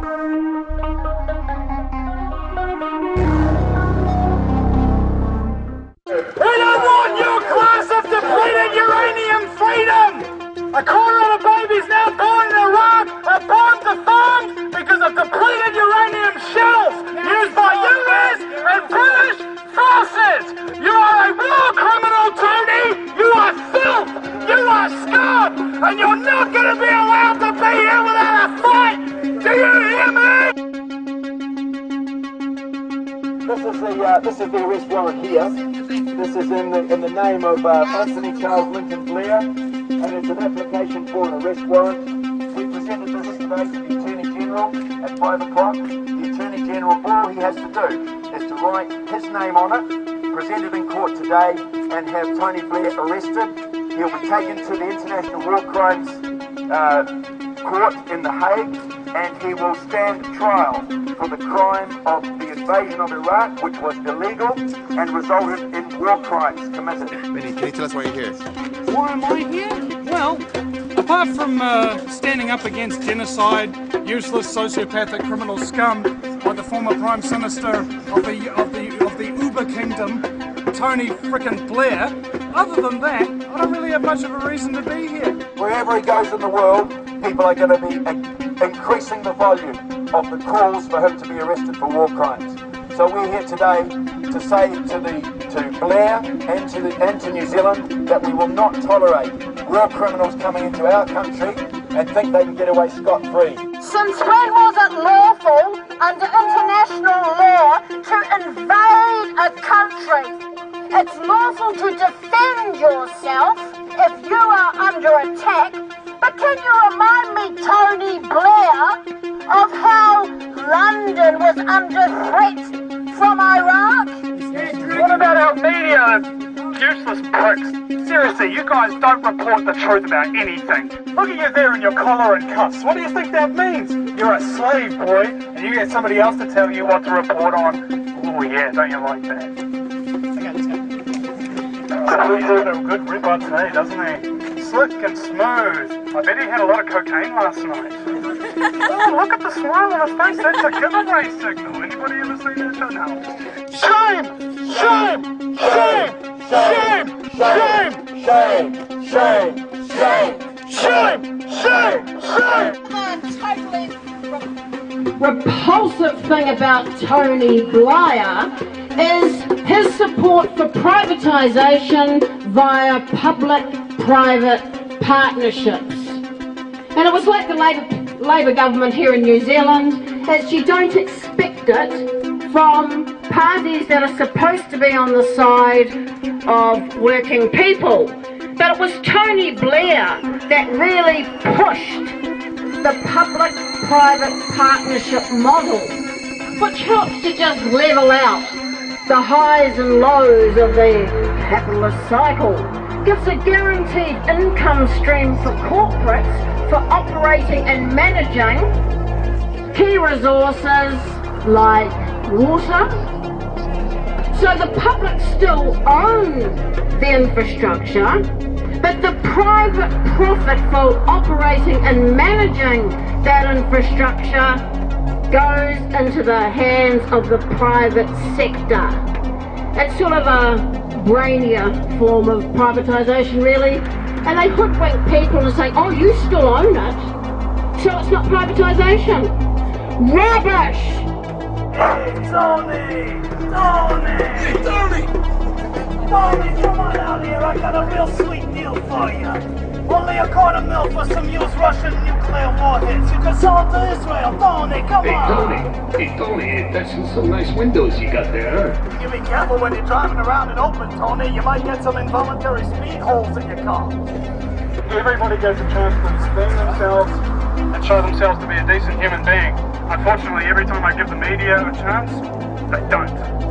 We don't want your class of depleted uranium freedom! A quarter of the babies now born in Iraq are born deformed because of depleted uranium shells used by US and British forces! You are a war criminal, Tony! You are filth! You are scum! And you're not going to be allowed to be here without a fight! Do you hear me? This is the arrest warrant here. This is in the name of Anthony Charles Lincoln Blair, and it's an application for an arrest warrant. We presented this today to the Attorney General at 5 o'clock. The Attorney General, all he has to do is to write his name on it, present it in court today, and have Tony Blair arrested. He'll be taken to the International War Crimes Court in The Hague, and he will stand trial for the crime of the invasion of Iraq, which was illegal and resulted in war crimes committed. Vinny, can you tell us why you're here? Why am I here? Well, apart from standing up against genocide, useless sociopathic criminal scum like the former Prime Minister of the Uber Kingdom, Tony frickin' Blair, other than that, I don't really have much of a reason to be here. Wherever he goes in the world, people are going to be increasing the volume of the calls for him to be arrested for war crimes. So we're here today to say to Blair and to New Zealand that we will not tolerate war criminals coming into our country and think they can get away scot-free. Since when was it lawful under international law to invade a country? It's lawful to defend yourself if you are under attack, but can you remind me, Tony Blair, of how London was under threat from Iraq? What about our media? Useless pricks. Seriously, you guys don't report the truth about anything. Look at you there in your collar and cuffs. What do you think that means? You're a slave, boy, and you get somebody else to tell you what to report on. Oh yeah, don't you like that? He's had a good rip on today, doesn't he? Slick and smooth. I bet he had a lot of cocaine last night. Oh, look at the smile on his face. That's a giveaway signal. Anybody ever seen that? No. Shame! Shame! Shame! Shame! Shame! Shame! Shame! Shame! Shame! Shame! The totally repulsive thing about Tony Blair is his support for privatisation via public-private partnerships. And it was like the Labour government here in New Zealand, as you don't expect it from parties that are supposed to be on the side of working people. But it was Tony Blair that really pushed the public-private partnership model, which helps to just level out the highs and lows of the capitalist cycle, gives a guaranteed income stream for corporates for operating and managing key resources like water. So the public still own the infrastructure, but the private profit for operating and managing that infrastructure goes into the hands of the private sector. It's sort of a brainier form of privatisation, really. And they hoodwink people and say, oh, you still own it, so it's not privatisation. Rubbish! Hey, Tony! Tony! Hey, Tony! Tony, come on out here. I got a real sweet deal for you. Only a $250 for some used Russian nuclear warheads. You can sell them to Israel. Tony, come on! Hey, Tony, that's some nice windows you got there, huh? You be careful when you're driving around in open, Tony. You might get some involuntary speed holes in your car. Everybody gets a chance to explain themselves and show themselves to be a decent human being. Unfortunately, every time I give the media a chance, they don't.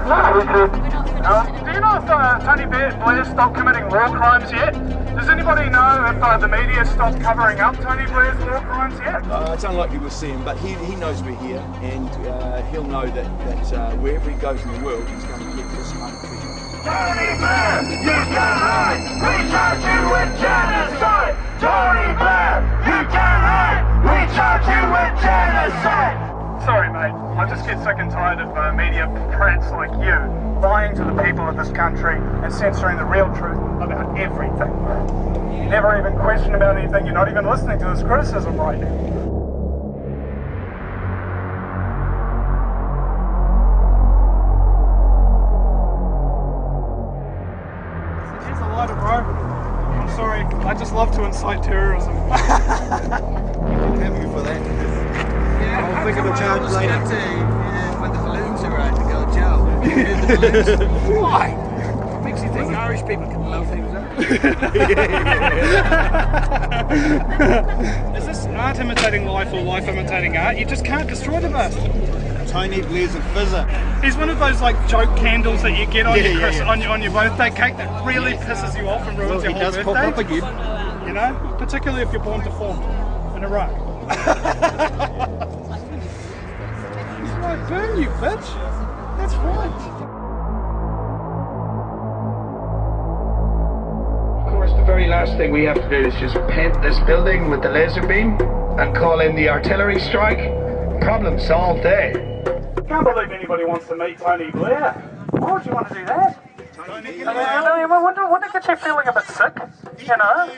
Do you know if Tony Blair stopped committing war crimes yet? Does anybody know if the media stopped covering up Tony Blair's war crimes yet? It's unlikely we'll see him, but he knows we're here, and he'll know that wherever he goes in the world, he's going to get this unofficial. Tony Blair, you can't hide! We charge you with genocide! Tony Blair, you can't hide! We charge you mate. I just get sick and tired of media prats like you lying to the people of this country and censoring the real truth about everything. You never even question about anything. You're not even listening to this criticism right now. Here's a lighter, bro. I'm sorry. I just love to incite terrorism. Have you for that? Yeah, I'll think of a charge later. When the balloons are out to go to jail. Why? What makes you think Irish people can blow things up? Is this art imitating life or life imitating art? You just can't destroy the bastard. Tony Blair's a fizzer. He's one of those like joke candles that you get on on your birthday cake that really pisses you off and ruins your whole birthday. He does pop up again. You know, particularly if you're born deformed in Iraq. He's like, burn you, bitch. That's right. Of course, the very last thing we have to do is just paint this building with the laser beam and call in the artillery strike. Problem solved there. I can't believe anybody wants to meet Tony Blair. Why would you want to do that? Wouldn't it get you feeling a bit sick? You know?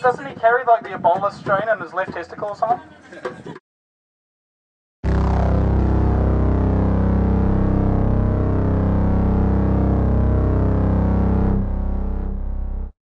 Doesn't he carry like the Ebola strain in his left testicle or something?